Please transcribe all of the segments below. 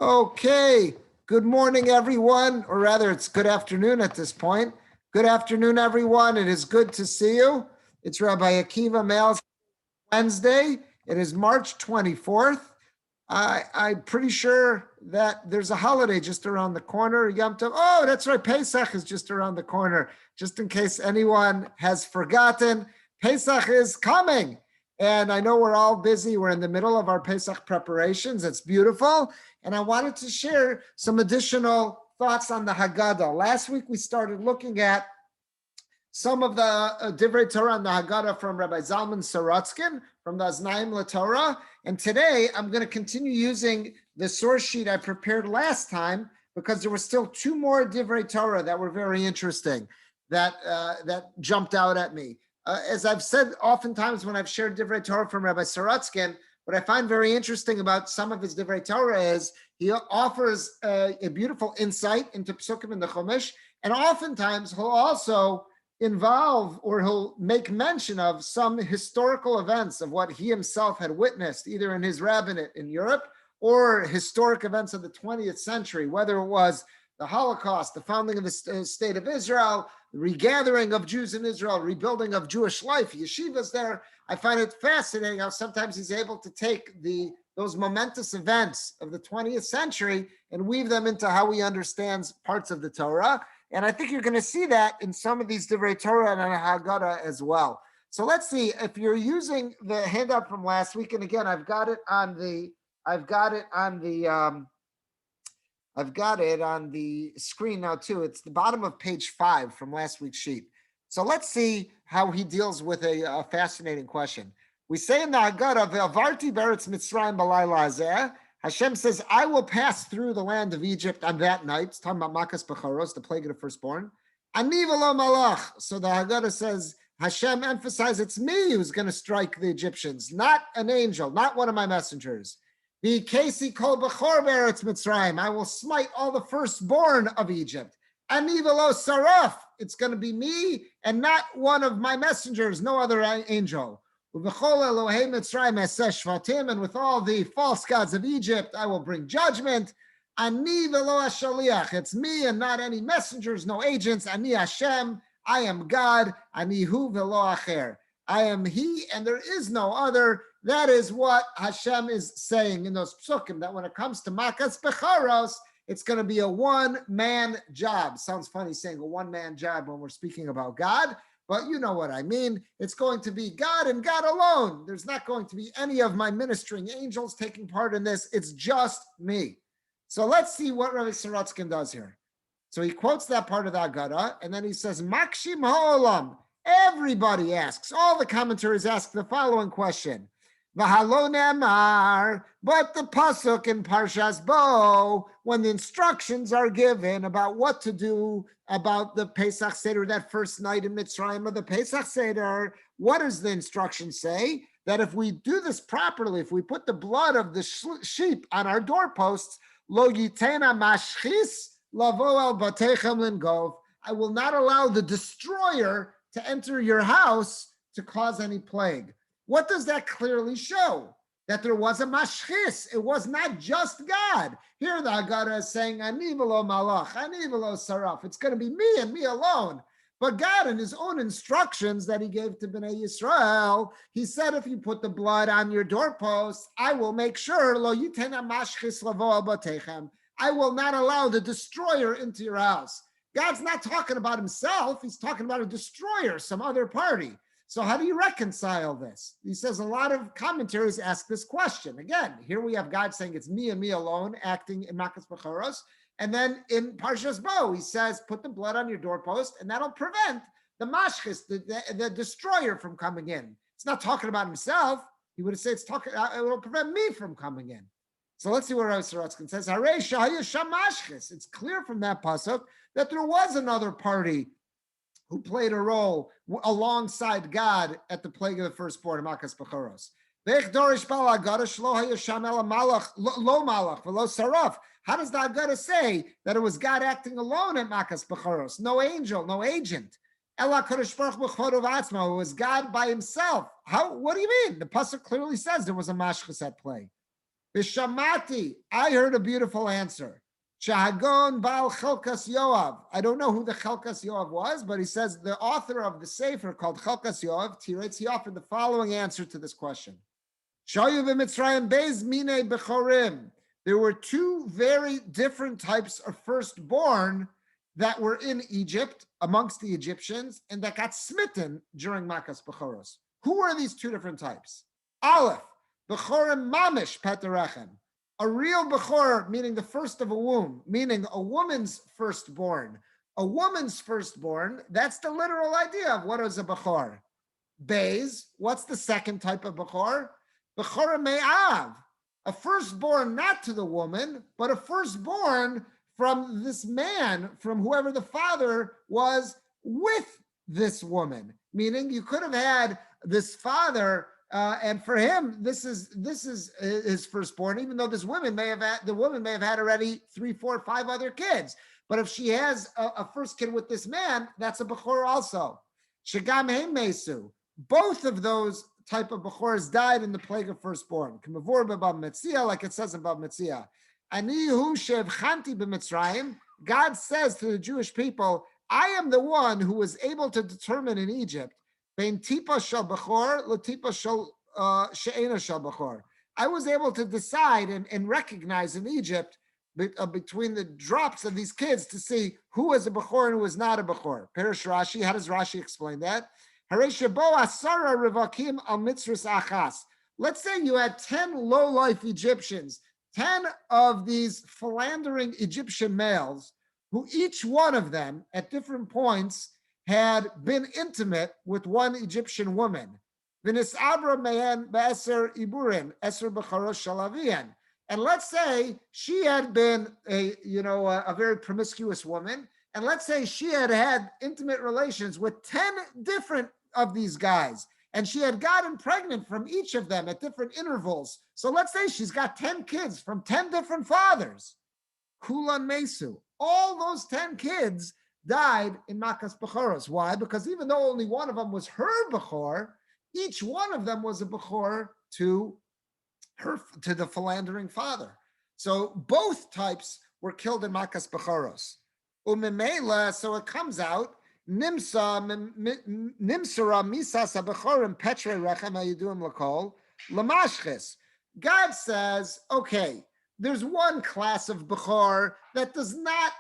Okay, good morning, everyone, or rather, it's good afternoon at this point. Good afternoon, everyone. It is good to see you. It's Rabbi Akiva Mail's Wednesday. It is March 24th. I'm pretty sure that there's a holiday just around the corner. Yom Tov. Oh, that's right. Pesach is just around the corner. Just in case anyone has forgotten, Pesach is coming. And I know we're all busy. We're in the middle of our Pesach preparations. It's beautiful. And I wanted to share some additional thoughts on the Haggadah. Last week, we started looking at some of the Divrei Torah and the Haggadah from Rabbi Zalman Sorotzkin from the Aznaim LaTorah. And today, I'm going to continue using the source sheet I prepared last time because there were still two more Divrei Torah that were very interesting that jumped out at me. As I've said oftentimes when I've shared Divrei Torah from Rabbi Sorotzkin, what I find very interesting about some of his Divrei Torah is he offers a beautiful insight into Psukim in the Chumash, and oftentimes he'll also involve or he'll make mention of some historical events of what he himself had witnessed, either in his rabbinate in Europe or historic events of the 20th century, whether it was the Holocaust, the founding of the state of Israel, the regathering of Jews in Israel, rebuilding of Jewish life, yeshivas there. I find it fascinating how sometimes he's able to take those momentous events of the 20th century and weave them into how he understands parts of the Torah. And I think you're going to see that in some of these Divrei Torah and Haggadah as well. So let's see if you're using the handout from last week. And again, I've got it on the screen now too. It's the bottom of page 5 from last week's sheet. So let's see how he deals with a fascinating question. We say in the Haggadah, "Ve'avarti beretz Mitzrayim b'layla hazeh." Hashem says, "I will pass through the land of Egypt on that night." It's talking about Makas Bechoros, the plague of the firstborn. Ani v'lo malach. So the Haggadah says, Hashem emphasizes it's me who's going to strike the Egyptians, not an angel, not one of my messengers. V'kesi kol bechor beretz Mitzrayim. I will smite all the firstborn of Egypt. Ani v'lo saraf. It's going to be me and not one of my messengers, no other angel. And with all the false gods of Egypt, I will bring judgment. Ani v'lo hashaliach. It's me and not any messengers, no agents. Ani Hashem. I am God. Ani hu v'lo acher. I am He, and there is no other. That is what Hashem is saying in those psukim, that when it comes to Makas Becharos, it's going to be a one-man job. Sounds funny saying a one-man job when we're speaking about God, but you know what I mean. It's going to be God and God alone. There's not going to be any of my ministering angels taking part in this. It's just me. So let's see what Rabbi Sorotzkin does here. So he quotes that part of the Haggadah, and then he says, Makshim ha'olam. Everybody asks, all the commentaries ask the following question. V'halo ne'amar, but the pasuk in Parshas Bo, when the instructions are given about what to do about the Pesach Seder, that first night in Mitzrayim of the Pesach Seder, what does the instruction say? That if we do this properly, if we put the blood of the sheep on our doorposts, lo yitena mashchis lavo el batechem lingov, I will not allow the destroyer to enter your house to cause any plague. What does that clearly show? That there was a mashchis. It was not just God. Here the Haggadah is saying, Ani v'lo malach, Ani v'lo saraf. It's going to be me and me alone. But God, in his own instructions that he gave to Bnei Yisrael, he said, if you put the blood on your doorposts, I will make sure, lo yitena mashchis lavo al batechem. I will not allow the destroyer into your house. God's not talking about himself. He's talking about a destroyer, some other party. So how do you reconcile this? He says a lot of commentaries ask this question. Again, here we have God saying it's me and me alone acting in Makas Bechoros. And then in Parshas Bo, he says, put the blood on your doorpost and that'll prevent the mashchis, the destroyer from coming in. It's not talking about himself. He would have said it will prevent me from coming in. So let's see what Rabbi Sorotzkin says. It's clear from that pasuk that there was another party who played a role alongside God at the plague of the firstborn, Makas Bechoros. How does the Haggadah say that it was God acting alone at Makas Bechoros? No angel, no agent. It was God by himself. What do you mean? The pasuk clearly says there was a mashchus at play. Bishamati, I heard a beautiful answer. Shahagon Bal Chelkas Yoav. I don't know who the Chelkas Yoav was, but he says the author of the Sefer called Chelkas Yoav, he offered the following answer to this question. Shayu b'Mitzrayim Beis Mine Bechorim. There were two very different types of firstborn that were in Egypt amongst the Egyptians and that got smitten during Makas Bechoros. Who were these two different types? Aleph, Bechorim Mamish Petarechem. A real Bechor, meaning the first of a womb, meaning a woman's firstborn. A woman's firstborn, that's the literal idea of what is a Bechor. Beis, what's the second type of Bechor? Bechor Me'av, a firstborn not to the woman, but a firstborn from this man, from whoever the father was with this woman. Meaning you could have had this father, and for him, this is his firstborn, even though the woman may have had already 3, 4, 5 other kids. But if she has a first kid with this man, that's a Bechor also. Shagam Heim Mesu. Both of those type of Bechors died in the plague of firstborn. Like it says about Metzia. God says to the Jewish people, I am the one who was able to determine in Egypt, I was able to decide and recognize in Egypt between the drops of these kids to see who is a Bechor and who is not a Bechor. Perish Rashi, how does Rashi explain that? Let's say you had 10 low-life Egyptians, 10 of these philandering Egyptian males, who each one of them at different points had been intimate with one Egyptian woman. And let's say she had been a very promiscuous woman, and let's say she had had intimate relations with 10 different of these guys, and she had gotten pregnant from each of them at different intervals. So let's say she's got 10 kids from 10 different fathers. Kulan Mesu. All those 10 kids died in Makas Bechoros. Why? Because even though only one of them was her Bechor, each one of them was a Bechor to the philandering father. So both types were killed in Makas Bechoros. Umemela, so it comes out, Nimsara misas habechorim petre rechem hayiduim lakol lamashches. God says, okay, there's one class of Bechor that does not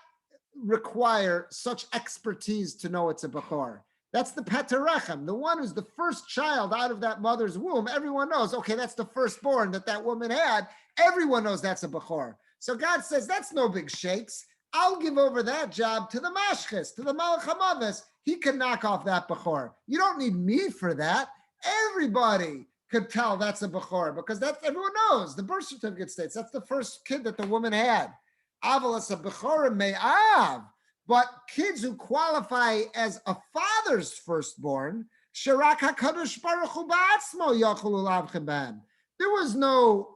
require such expertise to know it's a Bechor. That's the Petarechem, the one who's the first child out of that mother's womb. Everyone knows, okay, that's the firstborn that woman had. Everyone knows that's a Bechor. So God says, that's no big shakes. I'll give over that job to the Mashches, to the Malach HaMavis. He can knock off that Bechor. You don't need me for that. Everybody could tell that's a Bechor because that's everyone knows. The birth certificate states that's the first kid that the woman had. Avalas a Bechor me'av. But kids who qualify as a father's firstborn, Sharak HaKadosh Baruch Hu Ba'atzmo Yachulu Lavchem Ben. There was no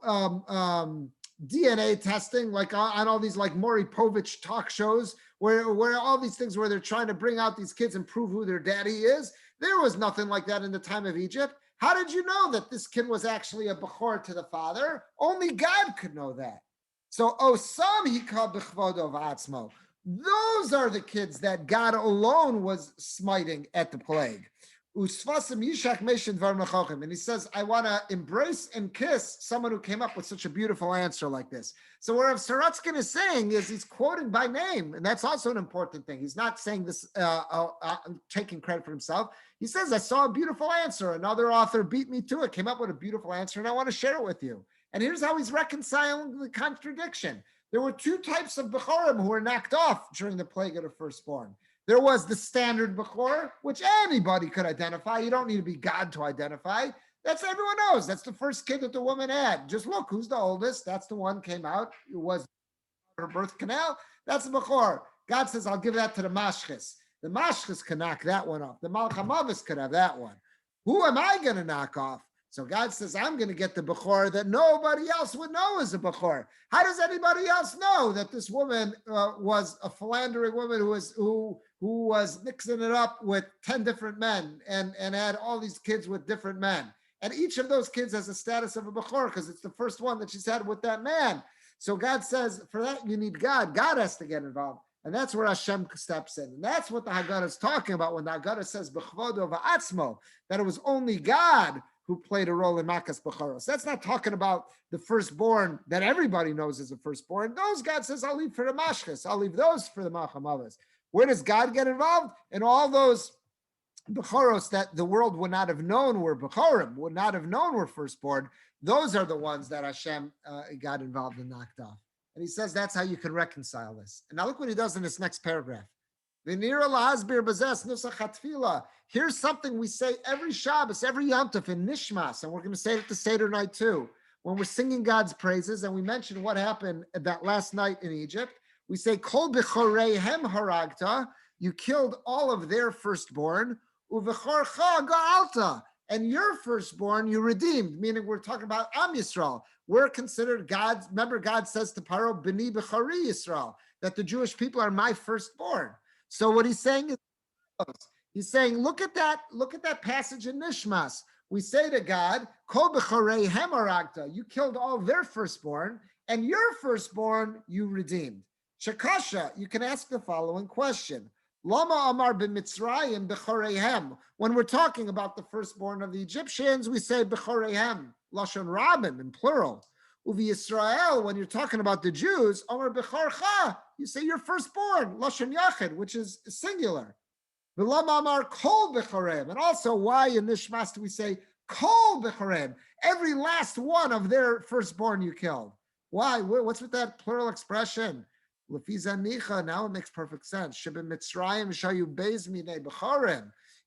DNA testing like on all these like Maury Povich talk shows where all these things where they're trying to bring out these kids and prove who their daddy is. There was nothing like that in the time of Egypt. How did you know that this kid was actually a Bechor to the father? Only God could know that. So Osam Hika B'chvodo V'atzmo. Those are the kids that God alone was smiting at the plague. And he says, I want to embrace and kiss someone who came up with such a beautiful answer like this. So what Rav Saratskin is saying is he's quoting by name, and that's also an important thing. He's not saying this, taking credit for himself. He says, I saw a beautiful answer. Another author beat me to it, came up with a beautiful answer, and I want to share it with you. And here's how he's reconciling the contradiction. There were two types of Bechorim who were knocked off during the plague of the firstborn. There was the standard Bechor, which anybody could identify. You don't need to be God to identify. That's everyone knows. That's the first kid that the woman had. Just look, who's the oldest? That's the one came out. It was her birth canal. That's the Bechor. God says, I'll give that to the Mashches. The Mashches can knock that one off. The Malach HaMavis could have that one. Who am I going to knock off? So God says, I'm going to get the Bechor that nobody else would know is a Bechor. How does anybody else know that this woman was a philandering woman who was mixing it up with 10 different men and had all these kids with different men? And each of those kids has a status of a Bechor because it's the first one that she's had with that man. So God says, for that, you need God. God has to get involved. And that's where Hashem steps in. And that's what the Haggadah is talking about when the Haggadah says, B'chvodo v'atzmo, that it was only God who played a role in Makas Bechoros. That's not talking about the firstborn that everybody knows is a firstborn. Those God says, I'll leave for the Mashchas. I'll leave those for the Machamavas. Where does God get involved? In all those Bechoros that the world would not have known were Bechorim, would not have known were firstborn. Those are the ones that Hashem got involved and knocked off. And he says that's how you can reconcile this. And now look what he does in this next paragraph. Here's something we say every Shabbos, every Yom Tov in Nishmas, and we're going to say it at the Seder night too. When we're singing God's praises, and we mentioned what happened that last night in Egypt, we say, Kol b'choreihem haragta, you killed all of their firstborn, uv'chorcha ga'alta, and your firstborn you redeemed, meaning we're talking about Am Yisrael. We're considered God's, remember God says to Paro, B'ni b'chari Yisrael, that the Jewish people are my firstborn. So what he's saying is, he's saying, look at that passage in Nishmas. We say to God, Kol b'choreihem haragta, you killed all their firstborn, and your firstborn you redeemed. Shakasha, you can ask the following question. Lama amar b'mitzrayim b'choreihem. When we're talking about the firstborn of the Egyptians, we say b'choreihem, lashon rabim in plural. Uvi Yisrael, when you're talking about the Jews, amar b'chorcha, you say your firstborn, lashon yachid, which is singular. V'lama amar kol b'choreihem. And also, why in Nishmas do we say kol b'choreihem? Every last one of their firstborn you killed. Why? What's with that plural expression? Now it makes perfect sense.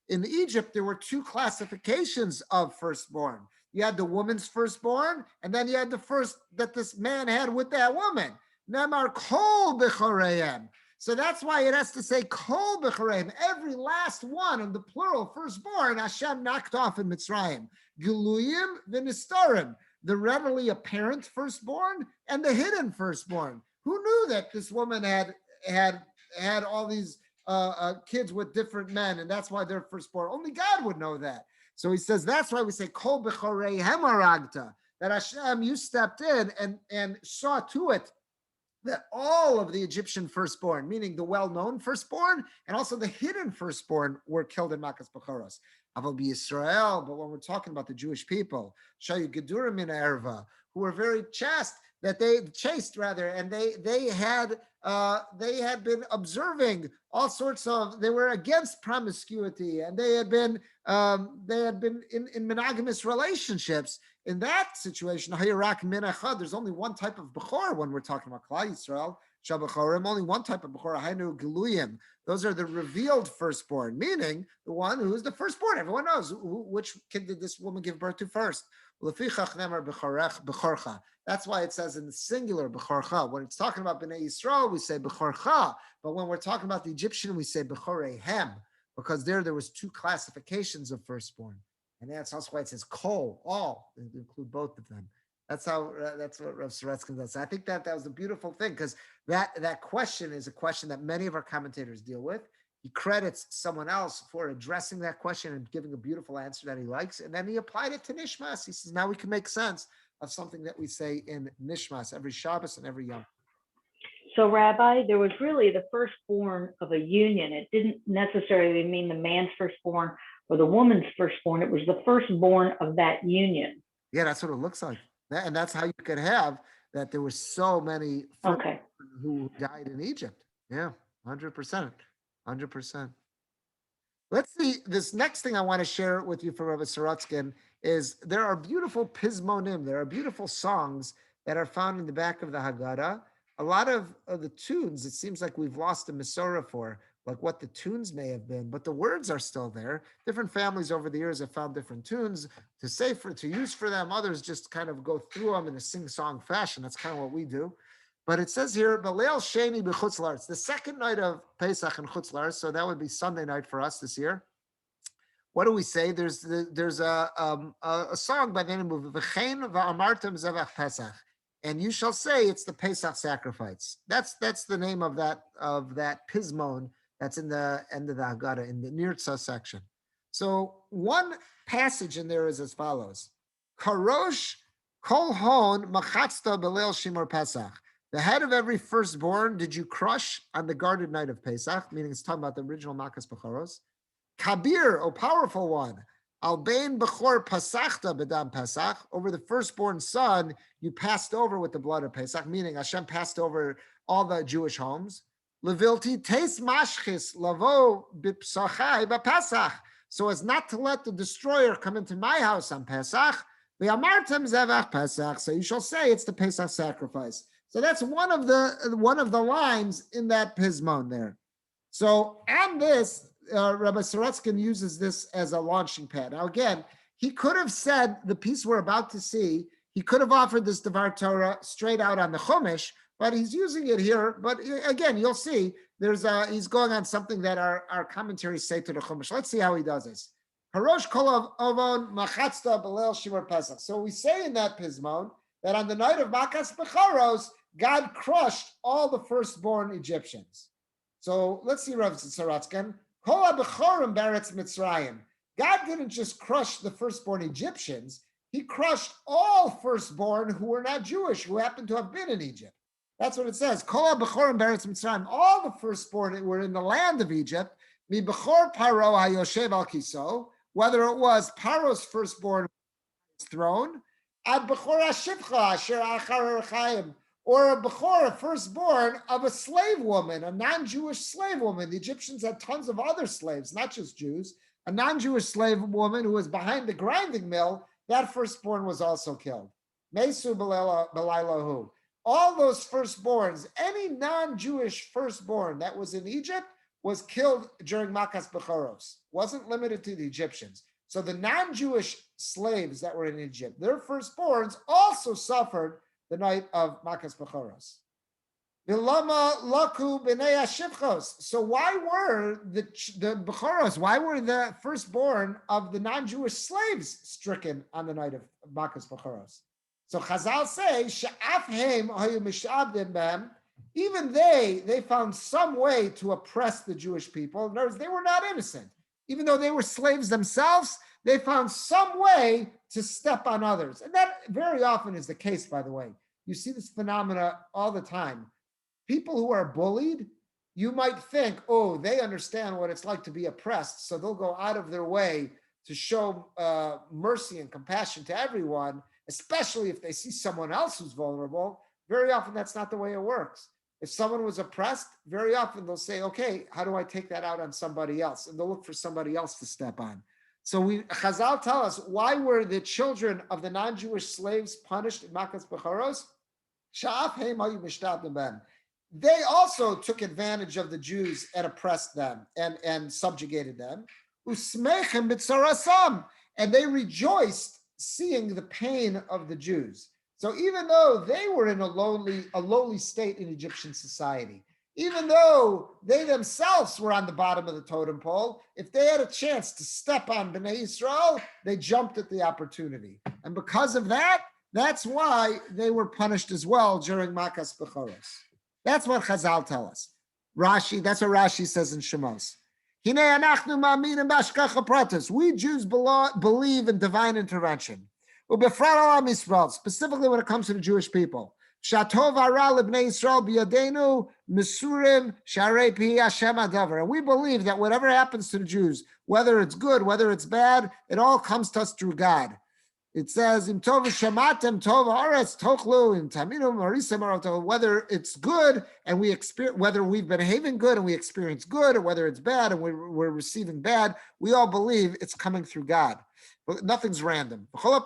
In Egypt, there were two classifications of firstborn. You had the woman's firstborn, and then you had the first that this man had with that woman. Namar kol b'choreim. So that's why it has to say kol b'choreim. Every last one of the plural firstborn, Hashem knocked off in Mitzrayim. Giluyim v'nistarim. The readily apparent firstborn and the hidden firstborn. Who knew that this woman had all these kids with different men, and that's why they're firstborn? Only God would know that. So he says that's why we say Kol b'chorei hemaragta, that Hashem, you stepped in and saw to it that all of the Egyptian firstborn, meaning the well-known firstborn and also the hidden firstborn, were killed in Makas Bechoros. Aval b'Yisrael, but when we're talking about the Jewish people, Shayu Gedurim min Erva, who were very chaste, that they chaste rather, and they had been observing all sorts of, they were against promiscuity, and they had been in monogamous relationships. In that situation, there's only one type of Bechor when we're talking about Klal Yisrael, Shabachorim, only one type of Bechor, Hainu Geluyim. Those are the revealed firstborn, meaning the one who is the firstborn. Everyone knows which kid did this woman give birth to first. That's why it says in the singular Bechorcha. When it's talking about Bnei Yisrael, we say Bechorcha, but when we're talking about the Egyptian, we say Bechoreihem, because there was two classifications of firstborn, and that's also why it says Kol, all, they include both of them. That's what Rav Soretsky does. I think that was a beautiful thing, because that question is a question that many of our commentators deal with. He credits someone else for addressing that question and giving a beautiful answer that he likes, and then he applied it to Nishmas. He says, now we can make sense of something that we say in Nishmas every Shabbos and every Yom. So, Rabbi, there was really the firstborn of a union. It didn't necessarily mean the man's firstborn or the woman's firstborn. It was the firstborn of that union. Yeah, that's what it looks like. And that's how you could have that there were so many who died in Egypt. Yeah, 100%. 100%. Let's see, this next thing I want to share with you from Rabbi Sorotskin is there are beautiful pismonim, there are beautiful songs that are found in the back of the Haggadah. A lot of the tunes, it seems like we've lost the Masorah for, like what the tunes may have been, but the words are still there. Different families over the years have found different tunes to use for them. Others just kind of go through them in a sing-song fashion. That's kind of what we do. But it says here, B'leil Sheni b'chutz la'aretz, the second night of Pesach in Chutz La'aretz, so that would be Sunday night for us this year. What do we say? There's a song by the name of V'chein va'amartem zevach Pesach, and you shall say it's the Pesach sacrifice. That's the name of that pismon that's in the end of the Haggadah in the Nirtza section. So one passage in there is as follows. Karosh kol hon machatzta beleil shimor Pesach. The head of every firstborn did you crush on the guarded night of Pesach, meaning it's talking about the original Makas Bechoros. Kabir, O powerful one, al bein bechor pasachta bedam Pesach, over the firstborn son, you passed over with the blood of Pesach, meaning Hashem passed over all the Jewish homes. Levilti teis mashchis lavo bipsachai b'Pesach, so as not to let the destroyer come into my house on Pesach. V'amartem zevach Pesach, so you shall say it's the Pesach sacrifice. So that's one of the lines in that pismon there. So on this, Rabbi Sorotskin uses this as a launching pad. Now again, he could have said the piece we're about to see. He could have offered this Divrei Torah straight out on the Chumash, but he's using it here. But again, you'll see he's going on something that our commentaries say to the Chumash. Let's see how he does this. Harosh kol avon machatzta b'leil shimor Pesach. So we say in that pismon that on the night of Makas Bechoros, God crushed all the firstborn Egyptians. So let's see Rav Sorotskin. Kol ha-bechorim beretz Mitzrayim. God didn't just crush the firstborn Egyptians, he crushed all firstborn who were not Jewish, who happened to have been in Egypt. That's what it says. Kol ha-bechorim beretz Mitzrayim. All the firstborn that were in the land of Egypt, mi bechor Paro hayoshev al kiso, whether it was Paro's firstborn throne, ad bechor ha-shivcha asher achar chayim, or a bechor, a firstborn of a slave woman, a non-Jewish slave woman. The Egyptians had tons of other slaves, not just Jews. A non-Jewish slave woman who was behind the grinding mill, that firstborn was also killed. Mesu b'laylahu. All those firstborns, any non-Jewish firstborn that was in Egypt was killed during Makas Bechoros. Wasn't limited to the Egyptians. So the non-Jewish slaves that were in Egypt, their firstborns also suffered the night of Makas Bechoros. Vilama laku b'nei hashivchos. So why were the Bechoros, why were the firstborn of the non-Jewish slaves stricken on the night of Makas Bechoros? So Chazal say, she'af heim hayu mishabdim b'hem, even they found some way to oppress the Jewish people. In other words, they were not innocent. Even though they were slaves themselves, they found some way to step on others. And that very often is the case, by the way. You see this phenomena all the time. People who are bullied, you might think, oh, they understand what it's like to be oppressed, so they'll go out of their way to show mercy and compassion to everyone, especially if they see someone else who's vulnerable. Very often, that's not the way it works. If someone was oppressed, very often they'll say, okay, how do I take that out on somebody else? And they'll look for somebody else to step on. So Chazal tell us, why were the children of the non-Jewish slaves punished in Makas Bechoros? They also took advantage of the Jews and oppressed them and subjugated them. And they rejoiced seeing the pain of the Jews. So even though they were in a lowly state in Egyptian society, even though they themselves were on the bottom of the totem pole, if they had a chance to step on Bnei Yisrael, they jumped at the opportunity. And because of that, that's why they were punished as well during Makas Bechoros. That's what Chazal tell us. Rashi, that's what Rashi says in Shemos. We Jews believe in divine intervention. Specifically when it comes to the Jewish people. And we believe that whatever happens to the Jews, whether it's good, whether it's bad, it all comes to us through God. It says, whether it's good and we experience, whether we've been behaving good and we experience good, or whether it's bad and we're receiving bad, we all believe it's coming through God. But nothing's random. All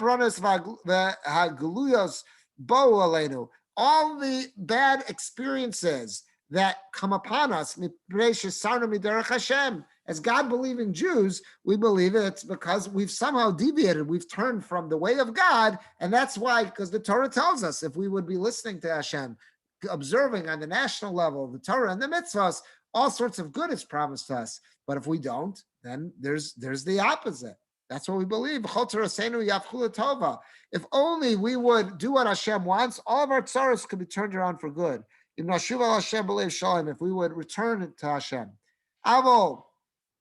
the bad experiences that come upon us, as God-believing Jews, we believe it's because we've somehow deviated. We've turned from the way of God, and that's why, because the Torah tells us, if we would be listening to Hashem, observing on the national level, the Torah and the mitzvahs, all sorts of good is promised to us. But if we don't, then there's the opposite. That's what we believe. If only we would do what Hashem wants, all of our tzaros could be turned around for good. If we would return to Hashem.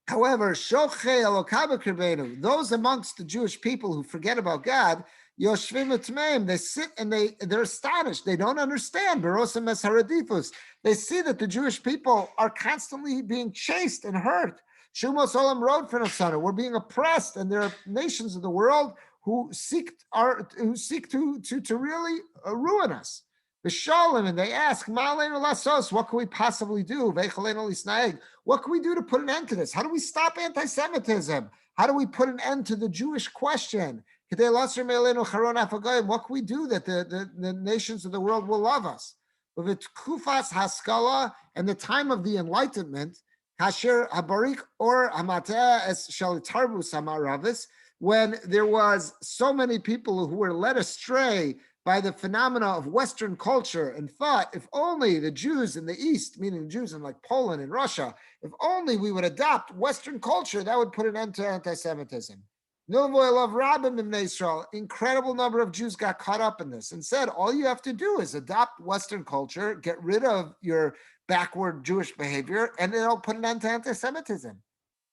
However, shochei Eloka b'kirbeinu, those amongst the Jewish people who forget about God, yoshvim utmeim, they sit and they're astonished. They don't understand. Berosim es haradifus. They see that the Jewish people are constantly being chased and hurt. Shumos olam road for Nasana. We're being oppressed, and there are nations of the world who seek to really ruin us. B'shalom, and they ask, Ma'aleinu lasos, what can we possibly do? V'echaleinu lisnaeg, what can we do to put an end to this? How do we stop anti-Semitism? How do we put an end to the Jewish question? What can we do that the nations of the world will love us? Kufas haskala, and the time of the Enlightenment, Hasher habarik or hamateh es shalitarbus hamaravis, when there was so many people who were led astray by the phenomena of Western culture and thought, if only the Jews in the East, meaning the Jews in like Poland and Russia, if only we would adopt Western culture, that would put an end to anti-Semitism. Incredible number of Jews got caught up in this and said, all you have to do is adopt Western culture, get rid of your backward Jewish behavior, and it'll put an end to anti-Semitism.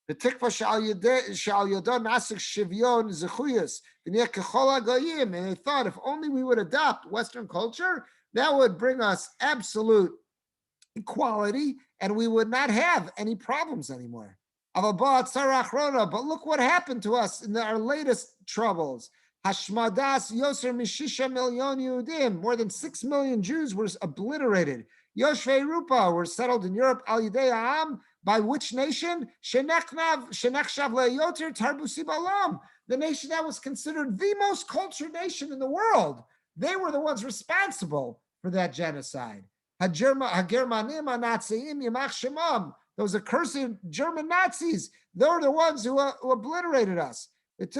The tikva shal yodon nasik shivyon zechuyas v'niyeh kechol hagoyim, and they thought if only we would adopt Western culture, that would bring us absolute equality, and we would not have any problems anymore. But look what happened to us in our latest troubles. Hashmadas yoser mishisha milyon Yehudim, more than 6 million Jews were obliterated. Yoshvei Rupa were settled in Europe. Al Yidei Ha'am, by which nation? Shenechshav le'yoter tarbusi ba'olam, the nation that was considered the most cultured nation in the world. They were the ones responsible for that genocide. Hagermanim ha'natziim yimach shemam, those accursed German Nazis, they're the ones who obliterated us. And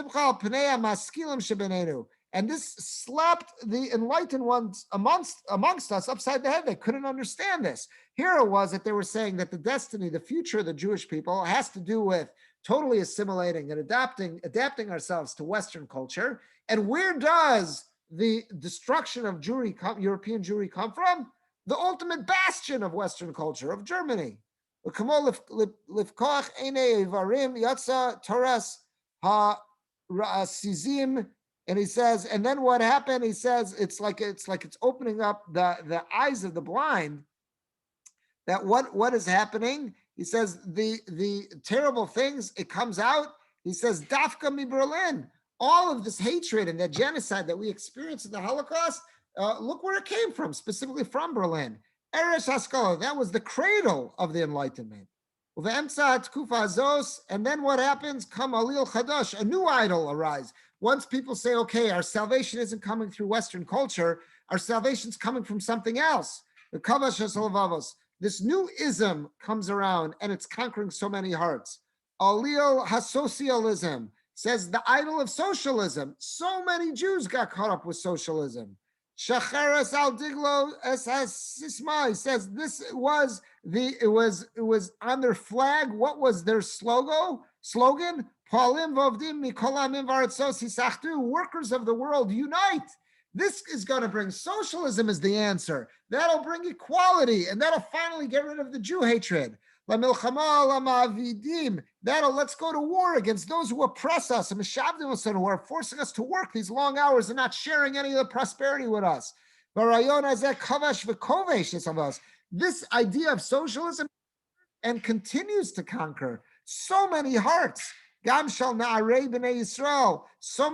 this slapped the enlightened ones amongst us upside the head. They couldn't understand this. Here it was that they were saying that the destiny, the future of the Jewish people has to do with totally assimilating and adapting ourselves to Western culture. And where does the destruction of European Jewry come from? The ultimate bastion of Western culture, of Germany. And he says, and then what happened? He says it's like it's opening up the eyes of the blind. That what is happening? He says the terrible things, it comes out. He says, Dafka mi Berlin, all of this hatred and that genocide that we experienced in the Holocaust, look where it came from, specifically from Berlin. Eresh Haskalah, that was the cradle of the Enlightenment. And then what happens? Come Alil Chadash, a new idol arise. Once people say, okay, our salvation isn't coming through Western culture, our salvation's coming from something else. This new ism comes around and it's conquering so many hearts. Alil HaSocialism says the idol of socialism. So many Jews got caught up with socialism. Shacharas al Diglo Sisma, he says this was it was on their flag. What was their slogan? Palim vovdim mikolamim varatzos hisachtu, workers of the world unite. This is going to bring socialism as the answer. That'll bring equality, and that'll finally get rid of the Jew hatred. Let's go to war against those who oppress us and who are forcing us to work these long hours and not sharing any of the prosperity with us. This idea of socialism and continues to conquer so many hearts. So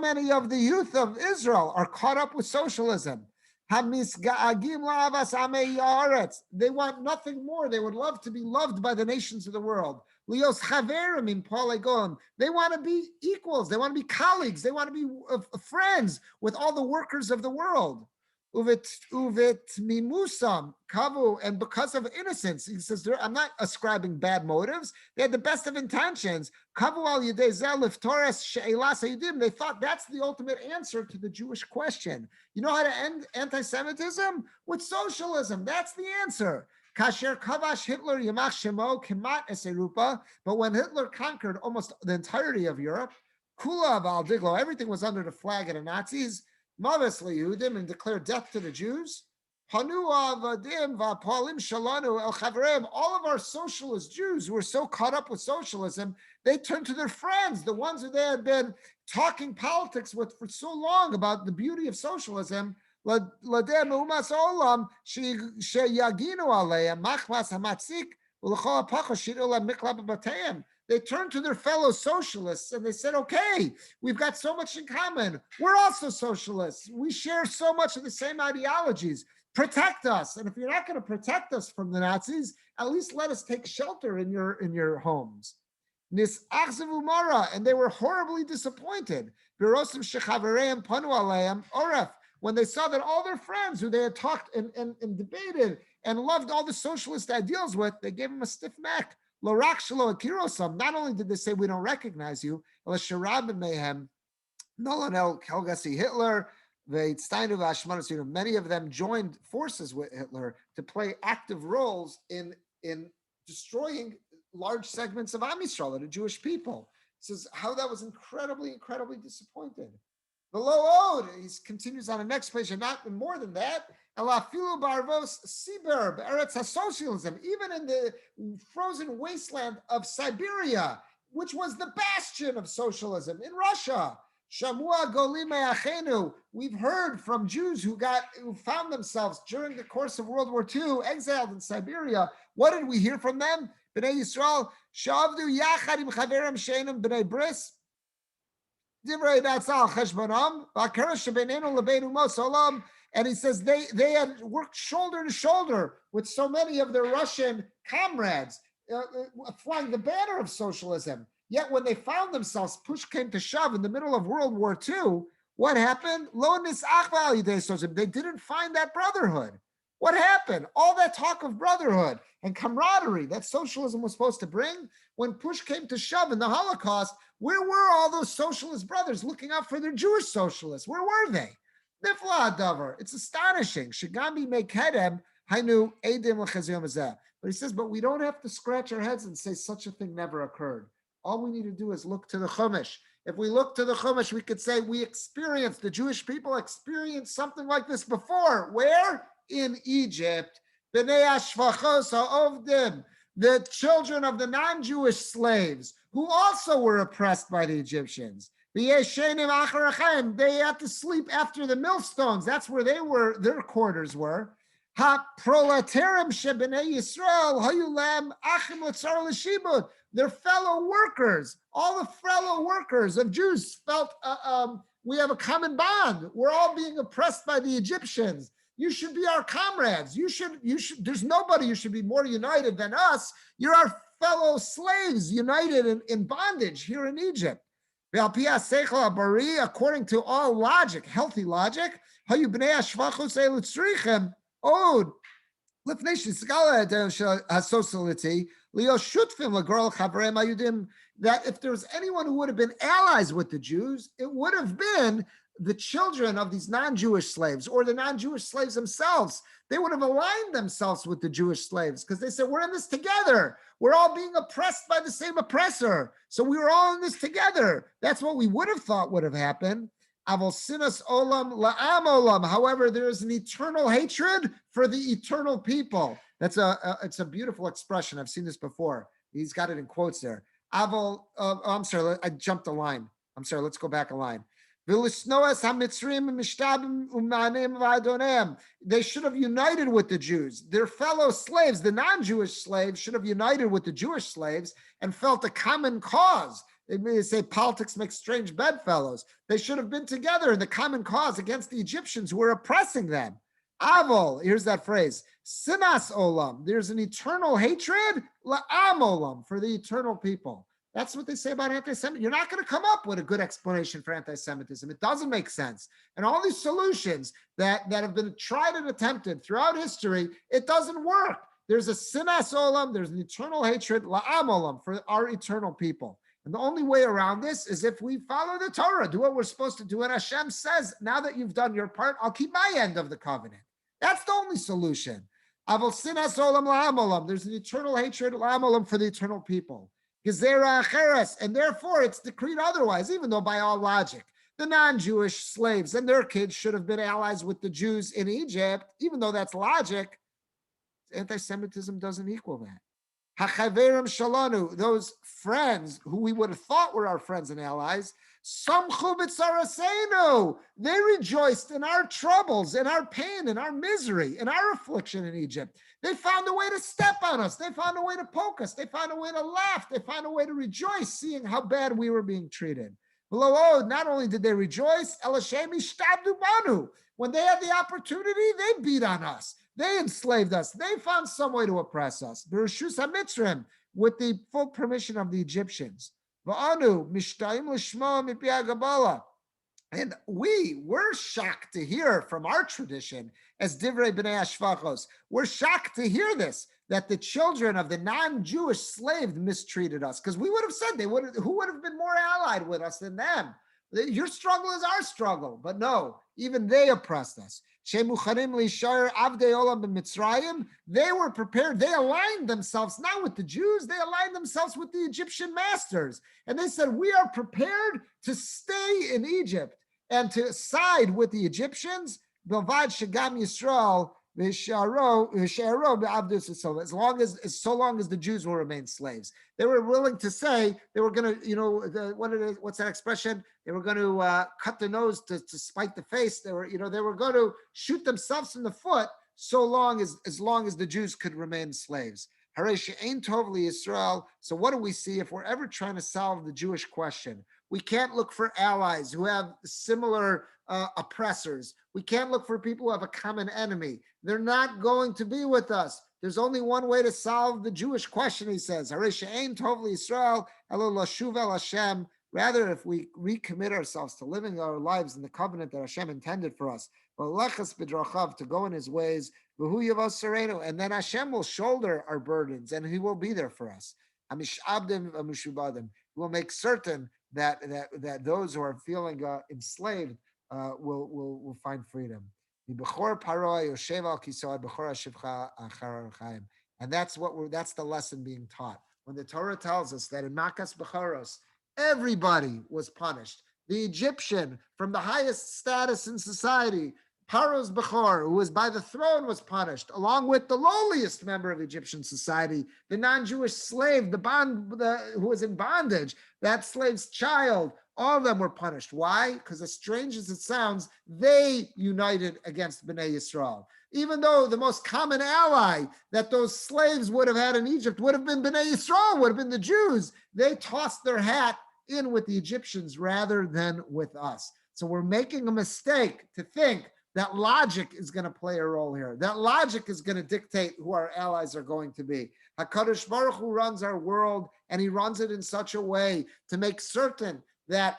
many of the youth of Israel are caught up with socialism. They want nothing more. They would love to be loved by the nations of the world. They want to be equals. They want to be colleagues. They want to be friends with all the workers of the world. And because of innocence, he says, I'm not ascribing bad motives. They had the best of intentions. They thought that's the ultimate answer to the Jewish question. You know how to end anti-Semitism? With socialism. That's the answer. But when Hitler conquered almost the entirety of Europe, everything was under the flag of the Nazis, and declared death to the Jews. All of our socialist Jews who were so caught up with socialism, they turned to their friends, the ones who they had been talking politics with for so long about the beauty of socialism. They turned to their fellow socialists and they said, okay, we've got so much in common. We're also socialists. We share so much of the same ideologies. Protect us. And if you're not going to protect us from the Nazis, at least let us take shelter in your homes. And they were horribly disappointed. When they saw that all their friends who they had talked and debated and loved all the socialist ideals with, they gave them a stiff neck. Not only did they say, we don't recognize you, Hitler, many of them joined forces with Hitler to play active roles in destroying large segments of Am Yisrael, the Jewish people. It says how that was incredibly, incredibly disappointed. The low ode, he continues on the next page, and not more than that. Socialism, even in the frozen wasteland of Siberia, which was the bastion of socialism in Russia. We've heard from Jews who found themselves during the course of World War II exiled in Siberia. What did we hear from them? Bnei Yisrael, shavdu yachad im chaverim sheinam bnei bris. Divrei Torah cheshbonam v'akara shebeneinu lebeinu mos olam. And he says they had worked shoulder to shoulder with so many of their Russian comrades, flying the banner of socialism. Yet when they found themselves, push came to shove in the middle of World War II, what happened? They didn't find that brotherhood. What happened? All that talk of brotherhood and camaraderie that socialism was supposed to bring, when push came to shove in the Holocaust, where were all those socialist brothers looking out for their Jewish socialists? Where were they? It's astonishing. But he says, but we don't have to scratch our heads and say such a thing never occurred. All we need to do is look to the Chumash. If we look to the Chumash, we could say the Jewish people experienced something like this before. Where? In Egypt. The children of the non-Jewish slaves who also were oppressed by the Egyptians. They had to sleep after the millstones. That's where their quarters were. Their fellow workers, all the fellow workers of Jews felt we have a common bond. We're all being oppressed by the Egyptians. You should be our comrades. You should, there's nobody you should be more united than us. You're our fellow slaves united in bondage here in Egypt. According to all logic, healthy logic, that if there was anyone who would have been allies with the Jews, it would have been the children of these non-Jewish slaves or the non-Jewish slaves themselves. They would have aligned themselves with the Jewish slaves because they said, we're in this together. We're all being oppressed by the same oppressor. So we were all in this together. That's what we would have thought would have happened. However, there is an eternal hatred for the eternal people. It's a beautiful expression. I've seen this before. He's got it in quotes there. I'm sorry, I jumped a line. I'm sorry, let's go back a line. They should have united with the Jews. Their fellow slaves, the non-Jewish slaves, should have united with the Jewish slaves and felt a common cause. They say politics makes strange bedfellows. They should have been together in the common cause against the Egyptians who were oppressing them. Avol, here's that phrase. Sinas olam. There's an eternal hatred, la'am olam, for the eternal people. That's what they say about anti-Semitism. You're not going to come up with a good explanation for anti-Semitism. It doesn't make sense. And all these solutions that have been tried and attempted throughout history, it doesn't work. There's a sinas olam, there's an eternal hatred, la'am olam, for our eternal people. And the only way around this is if we follow the Torah, do what we're supposed to do. And Hashem says, now that you've done your part, I'll keep my end of the covenant. That's the only solution. Avol sinas olam la'am olam. There's an eternal hatred, la'am olam, for the eternal people. And therefore it's decreed otherwise, even though by all logic, the non-Jewish slaves and their kids should have been allies with the Jews in Egypt, even though that's logic, anti-Semitism doesn't equal that. Hachaverim shalanu, those friends who we would have thought were our friends and allies, samchu b'tzarasenu, they rejoiced in our troubles, in our pain, in our misery, in our affliction in Egypt. They found a way to step on us. They found a way to poke us. They found a way to laugh. They found a way to rejoice, seeing how bad we were being treated. Not only did they rejoice, when they had the opportunity, they beat on us. They enslaved us. They found some way to oppress us. Bereshus HaMitzrim, with the full permission of the Egyptians. And we're shocked to hear from our tradition, as Divrei B'nai Ashvachos, we're shocked to hear this, that the children of the non-Jewish slaves mistreated us, because we would have said who would have been more allied with us than them? Your struggle is our struggle, but no, even they oppressed us. They were prepared. They aligned themselves not with the Jews, they aligned themselves with the Egyptian masters. And they said, we are prepared to stay in Egypt and to side with the Egyptians, as long as the Jews will remain slaves. They were willing to say they were going to, what's that expression? They were going to cut the nose to spite the face. They were going to shoot themselves in the foot as long as the Jews could remain slaves. So what do we see if we're ever trying to solve the Jewish question? We can't look for allies who have similar oppressors. We can't look for people who have a common enemy. They're not going to be with us. There's only one way to solve the Jewish question, he says. Rather, if we recommit ourselves to living our lives in the covenant that Hashem intended for us, to go in his ways, and then Hashem will shoulder our burdens and he will be there for us. He will make certain that those who are feeling enslaved will find freedom. And that's the lesson being taught. When the Torah tells us that in Makas Bechoros, everybody was punished. The Egyptian from the highest status in society, Paro's Bechor, who was by the throne, was punished, along with the lowliest member of Egyptian society, the non-Jewish slave, who was in bondage, that slave's child. All of them were punished. Why? Because as strange as it sounds, they united against Bnei Yisrael. Even though the most common ally that those slaves would have had in Egypt would have been Bnei Yisrael, would have been the Jews, they tossed their hat in with the Egyptians rather than with us. So we're making a mistake to think that logic is going to play a role here. That logic is going to dictate who our allies are going to be. HaKadosh Baruch Hu runs our world, and he runs it in such a way to make certain that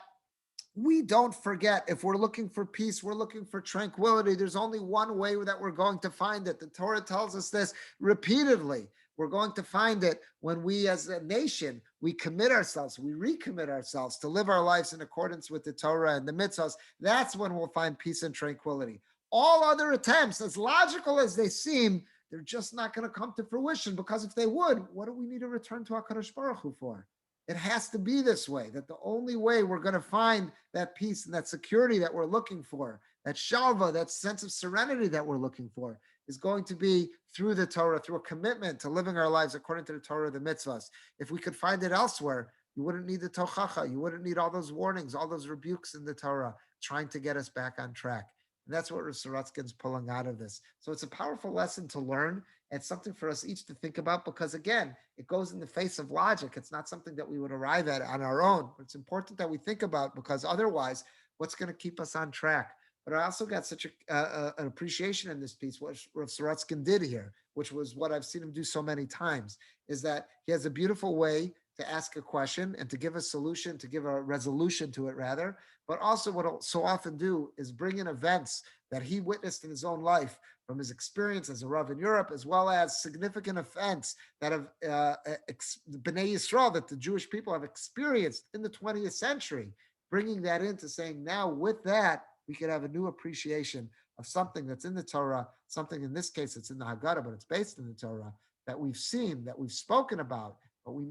we don't forget. If we're looking for peace, we're looking for tranquility, there's only one way that we're going to find it. The Torah tells us this repeatedly. We're going to find it when we as a nation, we recommit ourselves to live our lives in accordance with the Torah and the mitzvahs. That's when we'll find peace and tranquility. All other attempts, as logical as they seem, they're just not going to come to fruition, because if they would, what do we need to return to HaKadosh Baruch Hu for? It has to be this way, that the only way we're going to find that peace and that security that we're looking for, that shalva, that sense of serenity that we're looking for, is going to be through the Torah, through a commitment to living our lives according to the Torah, the mitzvahs. If we could find it elsewhere, you wouldn't need the tochacha. You wouldn't need all those warnings, all those rebukes in the Torah trying to get us back on track. And that's what Rav Sorotzkin's pulling out of this. So it's a powerful lesson to learn, and something for us each to think about, because again, it goes in the face of logic. It's not something that we would arrive at on our own, but it's important that we think about, because otherwise, what's going to keep us on track? But I also got such an appreciation in this piece, what Rav Sorotzkin did here, which was what I've seen him do so many times, is that he has a beautiful way to ask a question and to give a solution, to give a resolution to it rather, but also what he'll so often do is bring in events that he witnessed in his own life from his experience as a Rav in Europe, as well as significant events that have Bnei Yisrael, that the Jewish people have experienced in the 20th century, bringing that into saying, now with that, we could have a new appreciation of something that's in the Torah, something in this case it's in the Haggadah, but it's based in the Torah, that we've seen, that we've spoken about, But we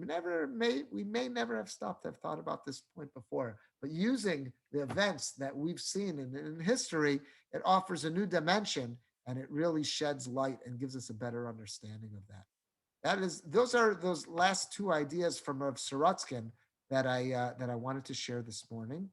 may never have stopped to have thought about this point before. But using the events that we've seen in history, it offers a new dimension, and it really sheds light and gives us a better understanding of that. Those are those last two ideas from Rav Sorotskin that I wanted to share this morning.